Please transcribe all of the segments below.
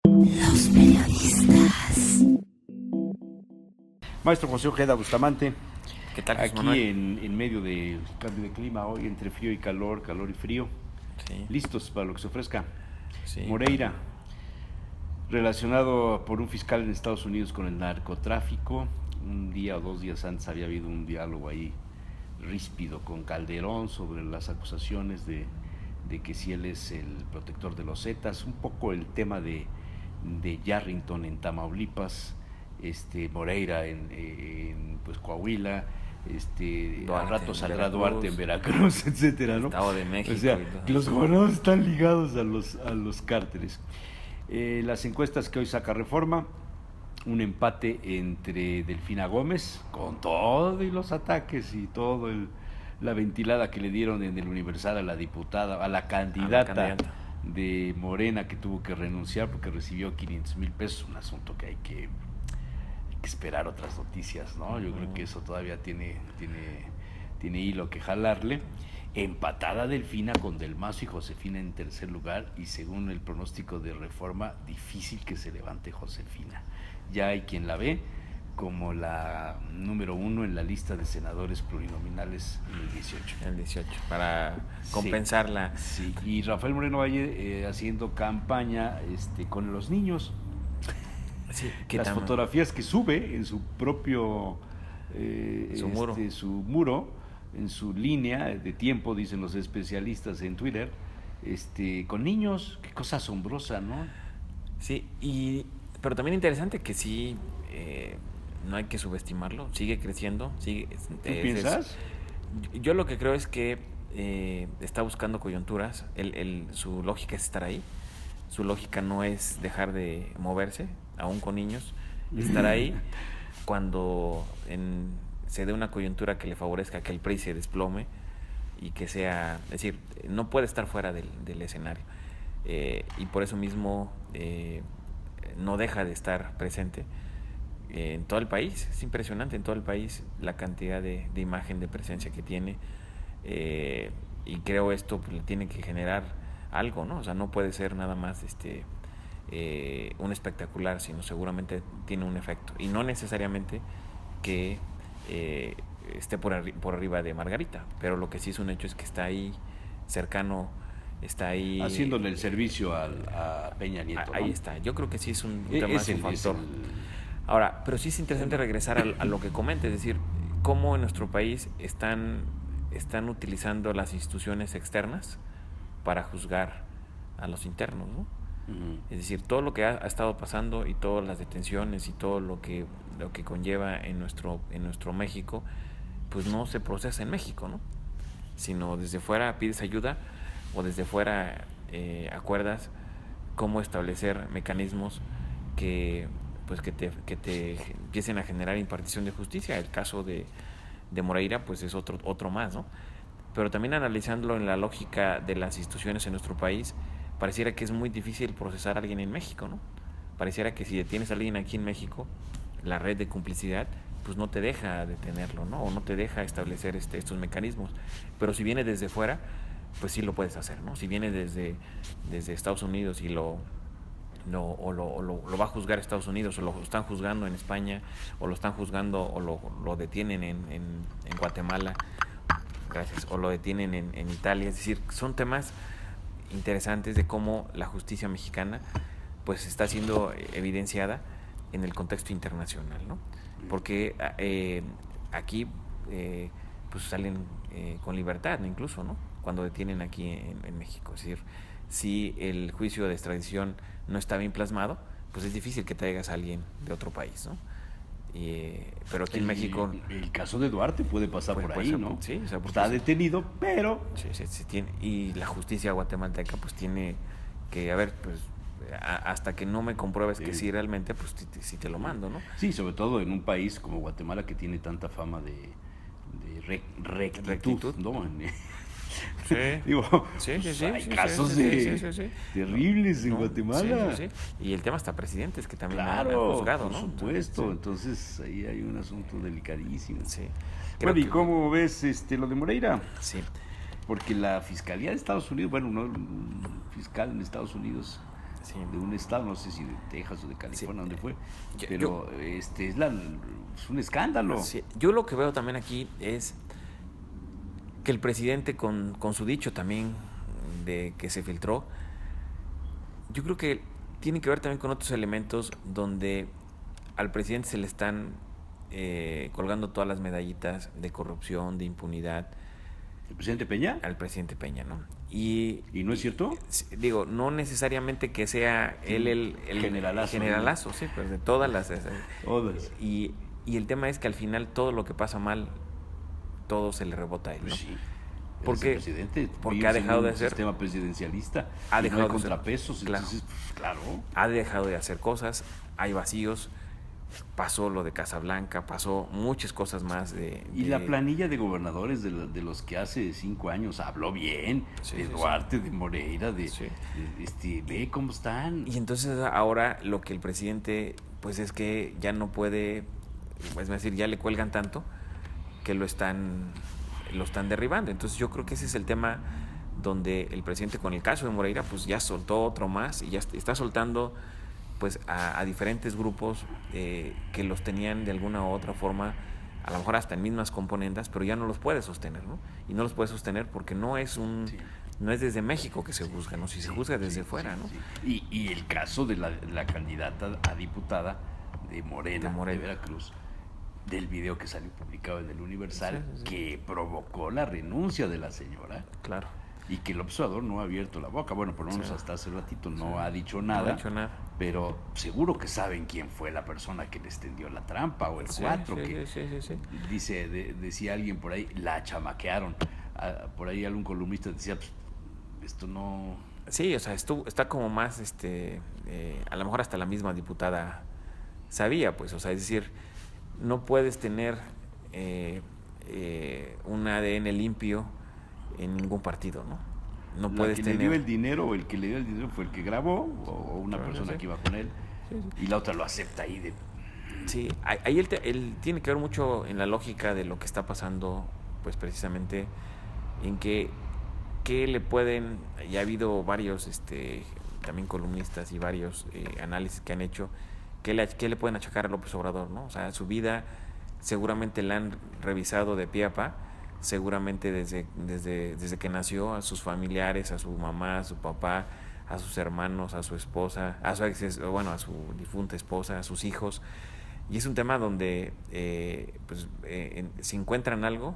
Los periodistas. Maestro José Ojeda Bustamante, ¿Qué tal, José aquí Manuel? en medio del cambio de clima, hoy entre frío y calor, calor y frío, Sí, listos para lo que se ofrezca. sí. Moreira, relacionado por un fiscal en Estados Unidos con el narcotráfico, un día o 2 días antes había habido un diálogo ahí ríspido con Calderón sobre las acusaciones de que si él es el protector de los Zetas, un poco el tema de Yarrington en Tamaulipas, Moreira en pues Coahuila, al rato en saldrá Veracruz, Duarte en Veracruz, etcétera, ¿no? Estado de México O sea, y todo. los gobernadores están ligados a los cárteles. Las encuestas que hoy saca Reforma, un empate entre Delfina Gómez, con todo y los ataques y todo la ventilada que le dieron en el Universal a la diputada, a la candidata de Morena, que tuvo que renunciar porque recibió 500,000 pesos, un asunto que hay que esperar otras noticias, ¿no? Yo creo que eso todavía tiene hilo que jalarle. Empatada Delfina con Del Mazo y Josefina en tercer lugar, y según el pronóstico de Reforma, difícil que se levante Josefina. Ya hay quien la ve como la número 1 en la lista de senadores plurinominales en el 18. El 18, para compensarla. Sí, y Rafael Moreno Valle haciendo campaña con los niños. Sí, Las fotografías que sube en su propio su muro, en su línea de tiempo, dicen los especialistas en Twitter, con niños, qué cosa asombrosa, ¿no? Sí, pero también interesante que sí, no hay que subestimarlo, sigue creciendo, sigue. ¿Tú piensas? Yo lo que creo es que está buscando coyunturas, su lógica es estar ahí, su lógica no es dejar de moverse, aún con niños, estar ahí cuando se dé una coyuntura que le favorezca que el PRI se desplome y que sea, es decir, no puede estar fuera del escenario, y por eso mismo no deja de estar presente en todo el país. Es impresionante en todo el país la cantidad de imagen, de presencia que tiene, y creo esto pues, le tiene que generar algo, ¿no? O sea, no puede ser nada más un espectacular, sino seguramente tiene un efecto, y no necesariamente que esté por arriba de Margarita, pero lo que sí es un hecho es que está ahí cercano, está ahí haciéndole el servicio a Peña Nieto, ahí ¿no? está. Yo creo que sí es un tema, es un factor. Ahora, pero sí es interesante regresar a lo que comenta, es decir, cómo en nuestro país están utilizando las instituciones externas para juzgar a los internos, ¿no? Uh-huh. Es decir, todo lo que ha estado pasando y todas las detenciones y todo lo que conlleva en nuestro México, pues no se procesa en México, ¿no? Sino desde fuera pides ayuda o desde fuera acuerdas cómo establecer mecanismos que te empiecen a generar impartición de justicia. El caso de Moreira pues es otro más, ¿no? Pero también analizándolo en la lógica de las instituciones en nuestro país, pareciera que es muy difícil procesar a alguien en México, ¿no? Pareciera que si detienes a alguien aquí en México, la red de complicidad pues no te deja detenerlo, ¿no? O no te deja establecer estos mecanismos. Pero si viene desde fuera, pues sí lo puedes hacer, ¿no? Si viene desde Estados Unidos y lo va a juzgar Estados Unidos, o lo están juzgando en España, o lo están juzgando, o lo detienen en Guatemala, gracias, o lo detienen en Italia. Es decir, son temas interesantes de cómo la justicia mexicana pues está siendo evidenciada en el contexto internacional, ¿no? Porque aquí pues salen con libertad, ¿no? Incluso, ¿no? Cuando detienen aquí en México. Es decir, si el juicio de extradición no está bien plasmado, pues es difícil que traigas a alguien de otro país, ¿no? Pero aquí en México... El caso de Duarte puede pasar por ahí, ¿no? Sí, o sea, está detenido, pero... Sí, tiene, y la justicia guatemalteca pues tiene que, a ver, pues hasta que no me compruebes que sí realmente, pues sí te lo mando, ¿no? Sí, sobre todo en un país como Guatemala que tiene tanta fama de rectitud, ¿no? Sí. Digo, hay casos terribles en Guatemala. Sí. Y el tema hasta presidentes que también han por juzgado, ¿no? supuesto, entonces ahí hay un asunto delicadísimo. Sí. Bueno, ¿y cómo ves lo de Moreira? Sí. Porque la Fiscalía de Estados Unidos, bueno, no, un fiscal en Estados Unidos Sí. de un estado, no sé si de Texas o de California, Sí. donde fue, pero es un escándalo. Sí. Yo lo que veo también aquí es que el presidente con su dicho también de que se filtró, yo creo que tiene que ver también con otros elementos donde al presidente se le están colgando todas las medallitas de corrupción, de impunidad. ¿El presidente Peña? Al presidente Peña, ¿no? ¿Y no es cierto? Digo, no necesariamente que sea él el generalazo, sí, pues de todas las... Todas. Y el tema es que al final todo lo que pasa mal, todo se le rebota a él, ¿no? Pues sí. Porque, el presidente porque ha dejado de ser... sistema presidencialista. Ha y dejado no hay de ser, contrapesos. claro. Entonces, pues, claro. Ha dejado de hacer cosas, hay vacíos, pasó lo de Casablanca, pasó muchas cosas más Y la planilla de gobernadores de los que hace 5 años habló bien, Sí, de sí, Duarte, de Moreira, Sí. ve cómo están. Y entonces ahora lo que el presidente, pues es que ya no puede, es decir, ya le cuelgan tanto que lo están derribando. Entonces yo creo que ese es el tema donde el presidente con el caso de Moreira pues ya soltó otro más y ya está soltando pues a diferentes grupos que los tenían de alguna u otra forma, a lo mejor hasta en mismas componendas, pero ya no los puede sostener, ¿no? Y no los puede sostener porque no es no es desde México que se juzga, ¿no? Si se juzga desde fuera, ¿no? Sí. Y el caso de la candidata a diputada de Morena, de Veracruz, del video que salió publicado en el Universal, que provocó la renuncia de la señora. Claro. Y que el observador no ha abierto la boca. Bueno, por lo menos hasta hace ratito no ha dicho nada. No ha dicho nada. Pero seguro que saben quién fue la persona que les tendió la trampa o el 4. Decía alguien por ahí, la chamaquearon. Por ahí algún columnista decía, pues, esto no... Sí, o sea, está como más, a lo mejor hasta la misma diputada sabía, pues, o sea, es decir, no puedes tener un ADN limpio en ningún partido, ¿no? No puedes tener... Le dio el dinero o el que le dio el dinero fue el que grabó o una persona que iba con él y la otra lo acepta ahí de... Sí, ahí él tiene que ver mucho en la lógica de lo que está pasando, pues precisamente en que le pueden, ya ha habido varios también columnistas y varios análisis que han hecho, que le pueden achacar a López Obrador, ¿no? O sea, su vida seguramente la han revisado de pie a pa, seguramente desde que nació, a sus familiares, a su mamá, a su papá, a sus hermanos, a su esposa, a su difunta esposa, a sus hijos. Y es un tema donde si encuentran algo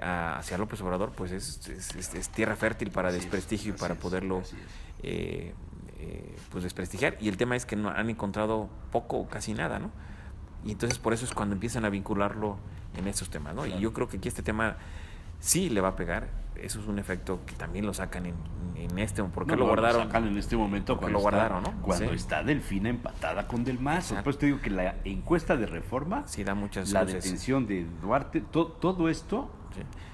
hacia López Obrador, pues es tierra fértil para desprestigio y para poderlo pues desprestigiar. Y el tema es que no han encontrado poco o casi nada, ¿no? Y entonces por eso es cuando empiezan a vincularlo en estos temas, ¿no? Claro. Y yo creo que aquí este tema sí le va a pegar. Eso es un efecto que también lo sacan en este. ¿Por qué lo guardaron? Lo sacan en este momento cuando lo guardaron, ¿no? Cuando está Delfina empatada con Del Mazo. Pues te digo que la encuesta de Reforma, sí, da muchas la luces. Detención de Duarte, todo esto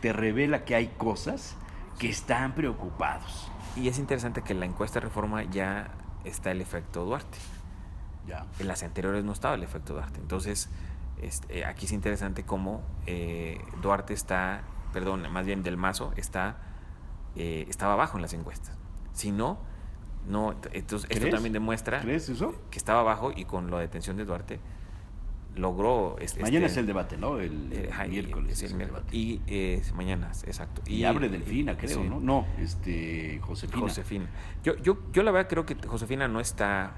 te revela que hay cosas que están preocupados. Y es interesante que en la encuesta de Reforma ya está el efecto Duarte. Ya. En las anteriores no estaba el efecto Duarte. Entonces, aquí es interesante cómo Duarte más bien Del Mazo estaba abajo en las encuestas. Si no, entonces esto también demuestra eso? Que estaba abajo y con la detención de Duarte logró... Mañana es el debate, ¿no? El miércoles. El miércoles. Y mañana, exacto. Y abre Delfina, creo, sí. ¿no? No, Josefina. Yo la verdad creo que Josefina no está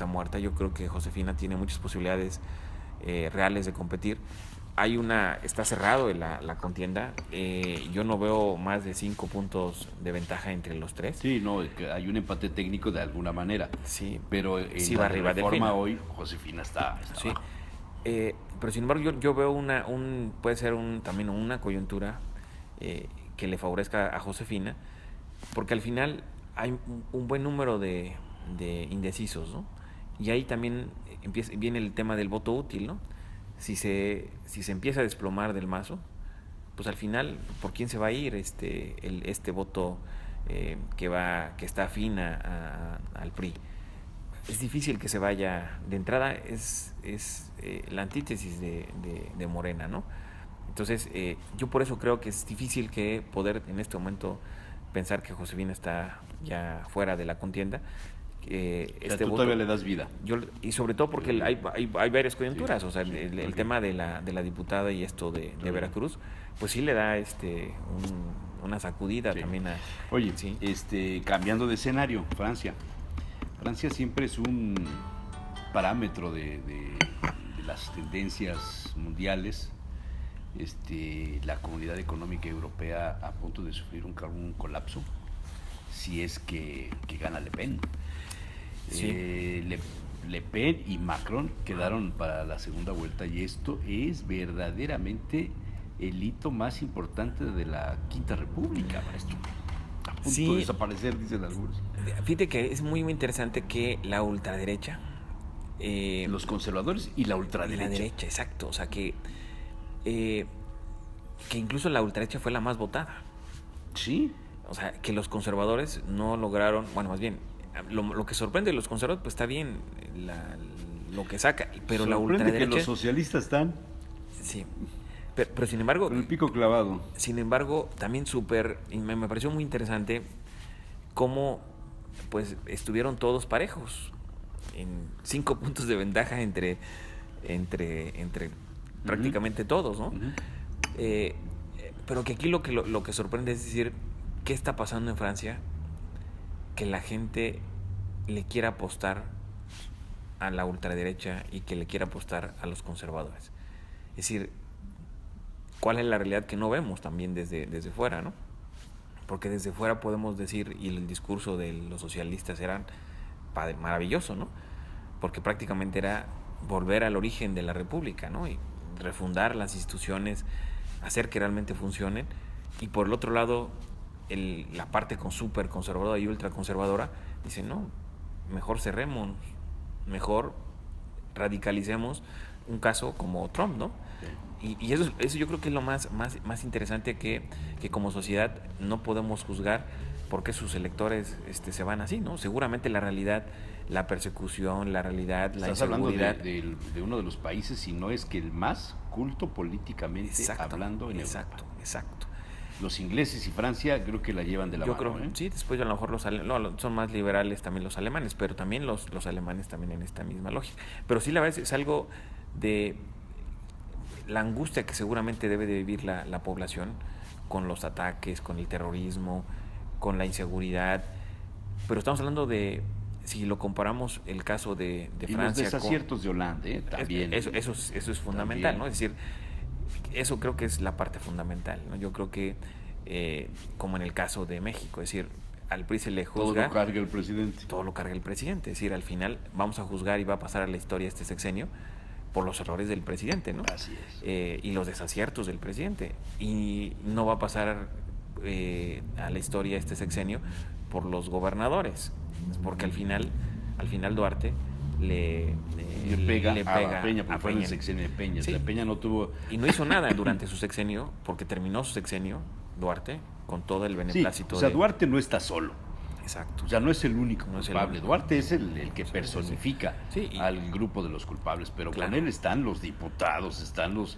muerta. Yo creo que Josefina tiene muchas posibilidades reales de competir. Está cerrado la contienda. Yo no veo más de 5 puntos de ventaja entre los tres. Sí, no, hay un empate técnico de alguna manera. Sí. Pero en sí, la Reforma hoy, Josefina está sí. abajo. Pero sin embargo, yo veo puede ser también una coyuntura que le favorezca a Josefina, porque al final hay un buen número de indecisos, ¿no? Y ahí también viene el tema del voto útil, ¿no? Si se empieza a desplomar Del Mazo, pues al final, ¿por quién se va a ir este voto que está afín al PRI? Es difícil que se vaya. De entrada es la antítesis de Morena, ¿no? Entonces, yo por eso creo que es difícil que poder en este momento pensar que Josefina está ya fuera de la contienda. O sea, tú todavía le das vida. Y sobre todo porque hay varias coyunturas, o sea, el tema de la diputada y esto de Veracruz, pues sí le da una sacudida también a... Oye, ¿sí? Cambiando de escenario, Francia. Francia siempre es un parámetro de las tendencias mundiales. La Comunidad Económica Europea a punto de sufrir un colapso, si es que gana Le Pen. Sí. Le Pen y Macron quedaron para la segunda vuelta y esto es verdaderamente el hito más importante de la Quinta República, maestro. A punto de desaparecer, dicen algunos. Fíjate que es muy, muy interesante que la ultraderecha... los conservadores y la ultraderecha. La derecha, exacto. O sea, que incluso la ultraderecha fue la más votada. Sí. O sea, que los conservadores no lograron... Bueno, más bien... Lo que sorprende de los conservadores, pues está bien lo que saca, pero la ultraderecha... que los socialistas están... Sí, pero sin embargo... Con el pico clavado. Sin embargo, también y me pareció muy interesante cómo pues estuvieron todos parejos, en 5 puntos de ventaja entre prácticamente todos, ¿no? Pero que aquí lo que sorprende es decir, ¿qué está pasando en Francia? Que la gente le quiera apostar a la ultraderecha y que le quiera apostar a los conservadores. Es decir, ¿cuál es la realidad que no vemos también desde fuera, ¿no? Porque desde fuera podemos decir, y el discurso de los socialistas era maravilloso, ¿no? Porque prácticamente era volver al origen de la república, ¿no? Y refundar las instituciones, hacer que realmente funcionen. Y por el otro lado, la parte súper conservadora y ultra conservadora dice, no, mejor cerremos, mejor radicalicemos un caso como Trump, ¿no? Sí. Y eso yo creo que es lo más interesante que como sociedad no podemos juzgar por qué sus electores se van así, ¿no? Seguramente la realidad, la persecución, la realidad, la inseguridad... Estás hablando de uno de los países, si no es que el más culto políticamente hablando en Europa. Exacto. Los ingleses y Francia creo que la llevan de la mano. Yo creo, sí, después a lo mejor son más liberales también los alemanes, pero también los alemanes también en esta misma lógica. Pero sí, la verdad es algo de la angustia que seguramente debe de vivir la población con los ataques, con el terrorismo, con la inseguridad. Pero estamos hablando de, si lo comparamos el caso de Francia... Y los desaciertos de Hollande, también. Eso es fundamental, también. ¿No? Es decir, eso creo que es la parte fundamental, ¿no? Yo creo que, como en el caso de México, es decir, al PRI se le juzga... Todo lo carga el presidente. Todo lo carga el presidente. Es decir, al final vamos a juzgar y va a pasar a la historia este sexenio por los errores del presidente, ¿no? Así es. Y los desaciertos del presidente. Y no va a pasar a la historia este sexenio por los gobernadores. Porque al final Duarte le pega a Peña, porque fue el sexenio de Peña. Sí. O sea, Peña no tuvo... Y no hizo nada durante su sexenio, porque terminó su sexenio, Duarte, con todo el beneplácito. Sí, o sea, Duarte no está solo. Exacto. O sea, no es el único culpable. Duarte es el que personifica sí, al grupo de los culpables, pero con él están los diputados, están los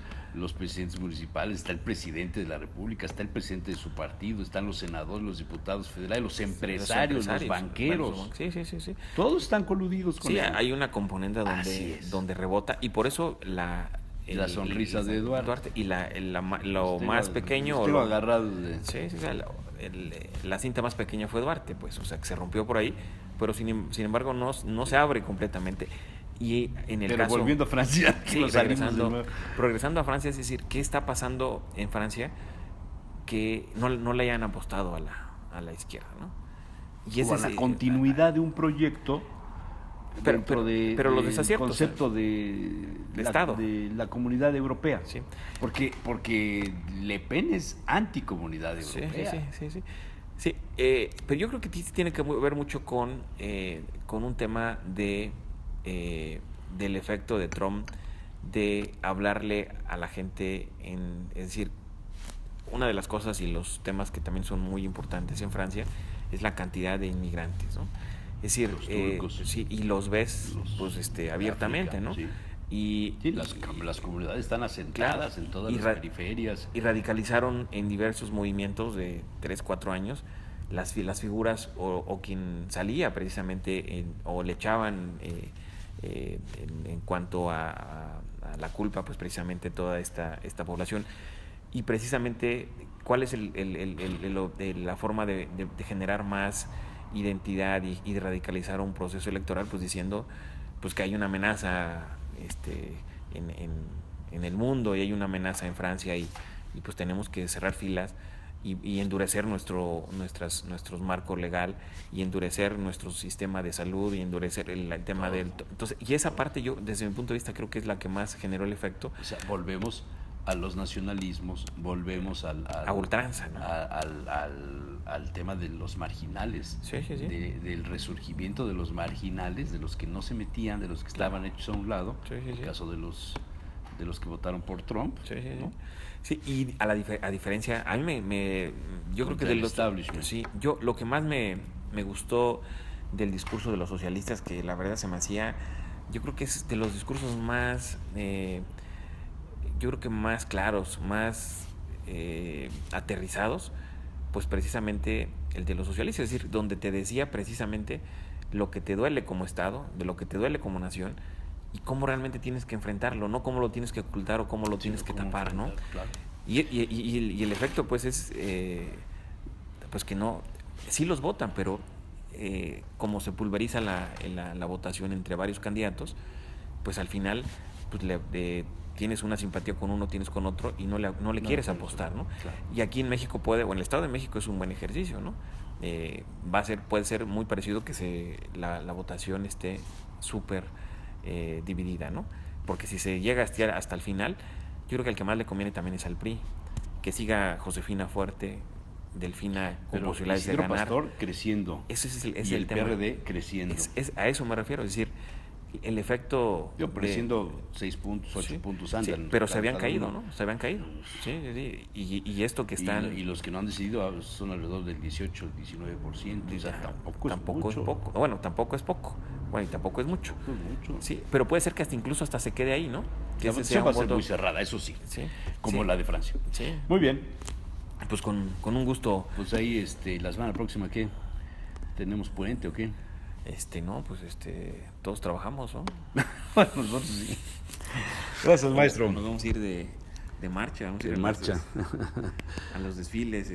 presidentes municipales, está el presidente de la República, está el presidente de su partido, están los senadores, los diputados federales, los empresarios, los banqueros. Sí. Todos están coludidos con él. Sí, hay una componente donde rebota, y por eso la sonrisa de Duarte. Y lo más pequeño... agarrado de... la cinta más pequeña fue Duarte, pues, o sea, que se rompió por ahí, pero sin embargo no se abre completamente. Y en el caso... volviendo a Francia, regresando a Francia, es decir, ¿qué está pasando en Francia que no le hayan apostado a la izquierda, ¿no? Y ese es la continuidad de un proyecto pero los desaciertos, concepto de Estado, de la Comunidad Europea, sí. porque Le Pen es anticomunidad europea. Sí, pero yo creo que tiene que ver mucho con un tema del efecto de Trump, de hablarle a la gente es decir, una de las cosas y los temas que también son muy importantes en Francia es la cantidad de inmigrantes, ¿no? Es decir, sí, y los ves abiertamente, África, ¿no? Sí. Y las comunidades están asentadas en todas las periferias. Y radicalizaron en diversos movimientos de 3-4 años las figuras o quien salía precisamente o le echaban en cuanto a la culpa, pues precisamente toda esta población. Y precisamente, ¿cuál es la forma de generar más identidad y de radicalizar un proceso electoral? Pues diciendo pues que hay una amenaza en el mundo y hay una amenaza en Francia y pues tenemos que cerrar filas y endurecer nuestro marco legal y endurecer nuestro sistema de salud y endurecer el tema del... Entonces, y esa parte yo, desde mi punto de vista, creo que es la que más generó el efecto. O sea, volvemos a los nacionalismos, volvemos a ultranza, ¿no? al tema de los marginales, sí. Del resurgimiento de los marginales, de los que no se metían, de los que estaban hechos a un lado, el caso de los que votaron por Trump, ¿no? Sí, y a diferencia, a mí yo creo que de los establishment. Sí, yo lo que más me gustó del discurso de los socialistas, que la verdad se me hacía, yo creo que es de los discursos más yo creo que más claros, más aterrizados, pues precisamente el de los socialistas, es decir, donde te decía precisamente lo que te duele como Estado, de lo que te duele como nación, y cómo realmente tienes que enfrentarlo, no cómo lo tienes que ocultar o cómo lo tienes que tapar, ¿no? Claro. Y el efecto, pues, es pues que no, sí los votan, pero como se pulveriza la votación entre varios candidatos, pues al final pues tienes una simpatía con uno, tienes con otro y no le quieres apostar, ¿no? Claro. Y aquí en México o en el Estado de México es un buen ejercicio, ¿no? Puede ser muy parecido que la votación esté súper dividida, ¿no? Porque si se llega a estirar hasta el final, yo creo que el que más le conviene también es al PRI, que siga Josefina fuerte, Delfina con posibilidades de ganar. Pastor creciendo. Ese es y el tema. PRD creciendo. A eso me refiero, es decir, el efecto... Creciendo 6 puntos, 8 puntos antes. Sí, pero se habían caído, ¿no? Se habían caído. Sí. Y esto que están... Y los que no han decidido son alrededor del 18, 19%. O sea, tampoco es poco. Bueno, tampoco es poco. Bueno, y tampoco es mucho. Sí, pero puede ser que incluso hasta se quede ahí, ¿no? Que ese va a ser muy cerrada, eso sí. Como la de Francia. Sí. Muy bien. Pues con un gusto. Pues ahí, la semana próxima, ¿qué? ¿Tenemos puente o qué? No, pues todos trabajamos, ¿no? Bueno, nosotros sí. Gracias, maestro. Nos vamos a ir de marcha, vamos a ir de marcha a los desfiles,